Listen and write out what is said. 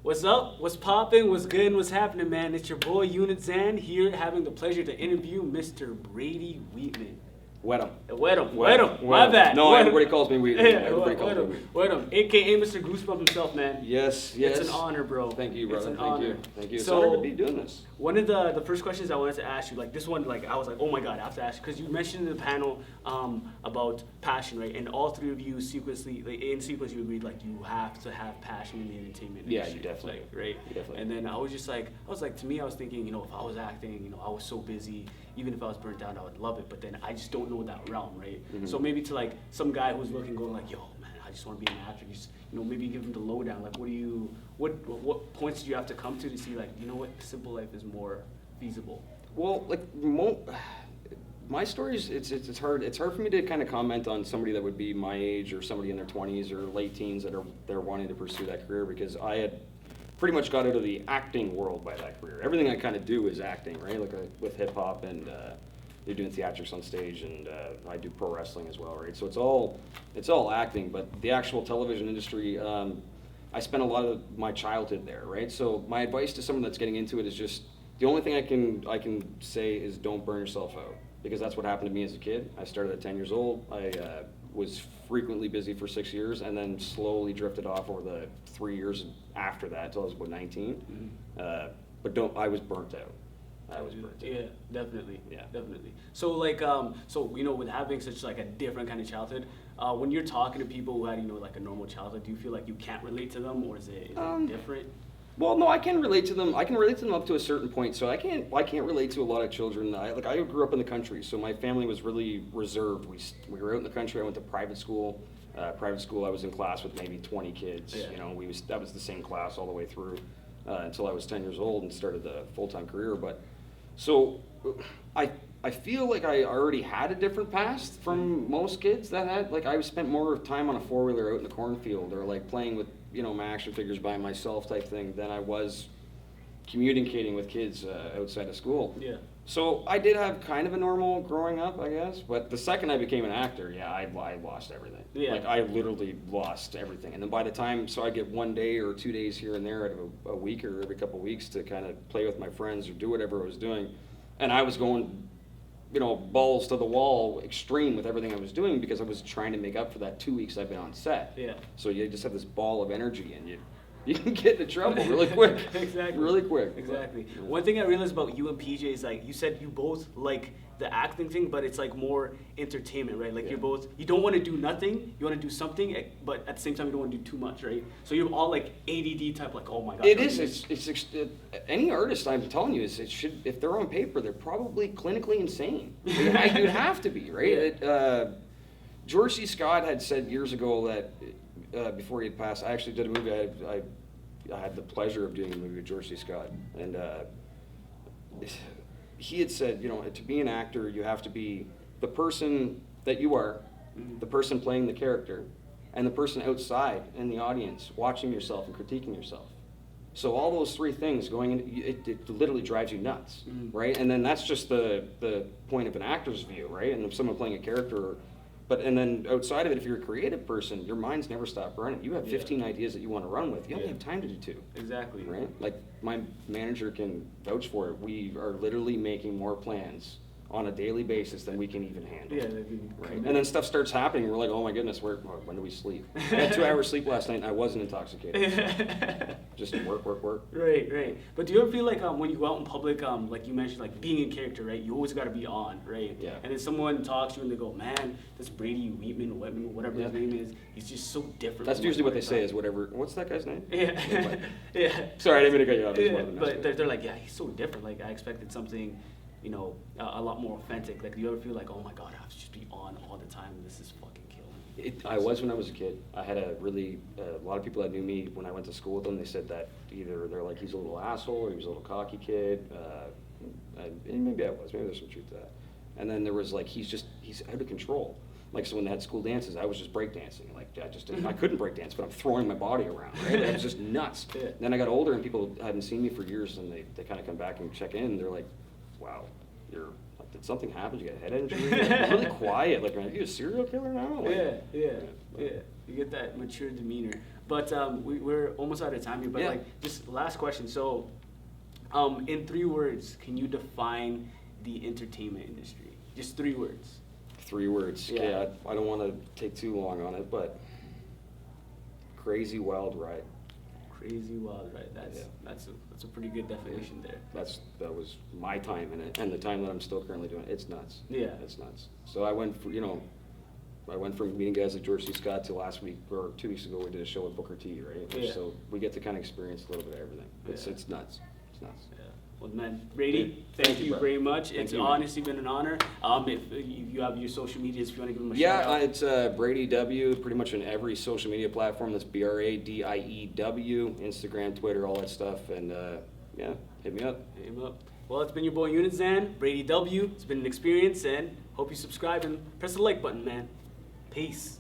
What's up? What's popping? What's good? And what's happening, man? It's your boy Unit Zan here, having the pleasure to interview Mr. Bradie Whetham. Whetham. My bad. No, Whetham. everybody calls me Whetham. Yeah, Everybody calls me Whetham, aka Mr. Goosebump himself, man. Yes. It's an honor, bro. Thank you, brother. It's an honor. Thank you. It's So, an honor to be doing this. One of the first questions I wanted to ask you, like this one, like I was like, oh my god, I have to ask you, because you mentioned in the panel about passion, right? And all three of you sequencely, like in sequence, you agreed like you have to have passion in the entertainment Yeah, industry. you definitely. Like, right? You definitely. And then I was like, to me, I was thinking, if I was acting, I was so busy, even if I was burnt out, I would love it. But then I just don't know that realm, right? Mm-hmm. So maybe to like some guy who's looking, going like, yo, man, I just want to be an actor. Just maybe give him the lowdown. Like, what points do you have to come to see like, simple life is more feasible? Well, like my stories, it's hard for me to kind of comment on somebody that would be my age or somebody in their 20s or late teens that they're wanting to pursue that career, because I had pretty much got out of the acting world by that career. Everything I kind of do is acting, right? Like with hip hop and you're doing theatrics on stage, and I do pro wrestling as well, right? So it's all acting, but the actual television industry, I spent a lot of my childhood there, right? So my advice to someone that's getting into it is just, the only thing I can say is don't burn yourself out, because that's what happened to me as a kid. I started at 10 years old. I was frequently busy for 6 years, and then slowly drifted off over the 3 years after that until I was about 19. Mm-hmm. But I was burnt out. Yeah, definitely. Yeah. Definitely. So like, with having such like a different kind of childhood, when you're talking to people who had, like a normal childhood, do you feel like you can't relate to them, or is it different? Well, no, I can relate to them. I can relate to them up to a certain point. So I can't relate to a lot of children. I grew up in the country, so my family was really reserved. We were out in the country. I went to private school. I was in class with maybe 20 kids. Yeah. That was the same class all the way through until I was 10 years old and started the full-time career. But so I feel like I already had a different past from most kids that had, like, I spent more time on a four-wheeler out in the cornfield, or like playing with my action figures by myself type thing, than I was communicating with kids outside of school. Yeah. So I did have kind of a normal growing up, I guess. But the second I became an actor, I lost everything. Yeah. Like, I literally lost everything. And then by the time, so I get 1 day or 2 days here and there out of a week or every couple of weeks to kind of play with my friends or do whatever I was doing. And I was going, balls to the wall, extreme with everything I was doing, because I was trying to make up for that 2 weeks I've been on set. Yeah. So you just have this ball of energy, and you can get into trouble really quick. Exactly. Really quick. Exactly. Yeah. One thing I realized about you and PJ is, like, you said you both like the acting thing, but it's like more entertainment, right? Like, Yeah. you don't want to do nothing, you want to do something, but at the same time you don't want to do too much, right? So you're all like ADD type, like, oh my god. It is. Any artist, I'm telling you, if they're on paper, they're probably clinically insane. You'd have to be, right? Yeah. George C. Scott had said years ago that before he had passed, I actually did a movie. I had the pleasure of doing a movie with George C. Scott, and he had said, to be an actor, you have to be the person that you are, the person playing the character, and the person outside in the audience watching yourself and critiquing yourself. So all those three things going in, it literally drives you nuts, right? And then that's just the point of an actor's view, right? And if someone playing a character, and then outside of it, if you're a creative person, your mind's never stop running. You have 15 ideas that you want to run with. You only have time to do 2. Exactly. Right? Like, my manager can vouch for it. We are literally making more plans on a daily basis than we can even handle. Yeah. Right? And then stuff starts happening. We're like, oh my goodness, when do we sleep? I had 2 hours sleep last night, and I wasn't intoxicated. Just work. Right. But do you ever feel like when you go out in public, like you mentioned, like being in character, right? You always got to be on, right? Yeah. And then someone talks to you and they go, man, this Bradie Whetham, whatever his name is, he's just so different. That's usually what they say is whatever. What's that guy's name? Yeah. Yeah. Sorry, I didn't mean to cut you off. Yeah, but they're like, yeah, he's so different. Like, I expected something, a lot more authentic. Like, do you ever feel like, oh my god, I have to just be on all the time, and this is fucking killing me? I was when I was a kid. I had a lot of people that knew me when I went to school with them. They said that either they're like, he's a little asshole, or he was a little cocky kid. And maybe I was. Maybe there's some truth to that. And then there was like, he's out of control. Like, so when they had school dances, I was just breakdancing. Like, I couldn't breakdance, but I'm throwing my body around, right? Like, I was just nuts. Yeah. Then I got older, and people hadn't seen me for years, and they kind of come back and check in, and they're like, wow, did something happen? Did you get a head injury? Like, really quiet. Like, are you a serial killer now? Like, Yeah. You get that mature demeanor. But we're almost out of time here. But Yeah. like, just last question. So, in 3 words, can you define the entertainment industry? Just 3 words. 3 words. Yeah. Yeah, I don't want to take too long on it, but crazy wild ride. Crazy wild, right? That's a pretty good definition there. That was my time in it, and the time that I'm still currently doing it. It's nuts. Yeah. It's nuts. So I went from meeting guys like George C. Scott to last week or 2 weeks ago we did a show with Booker T, right? Yeah. So we get to kind of experience a little bit of everything. It's Yeah. it's nuts. It's nuts. Yeah. Well, man, Bradie, Dude, thank you bro. very much. Thank It's you, man. honestly been an honor. If you have your social medias, if you want to give them a Yeah, shout out. it's Bradie W, pretty much on every social media platform. That's BRADIEW, Instagram, Twitter, all that stuff. And yeah, hit me up. Hit him up. Well, it's been your boy Unizan, Bradie W. It's been an experience, and hope you subscribe and press the like button, man. Peace.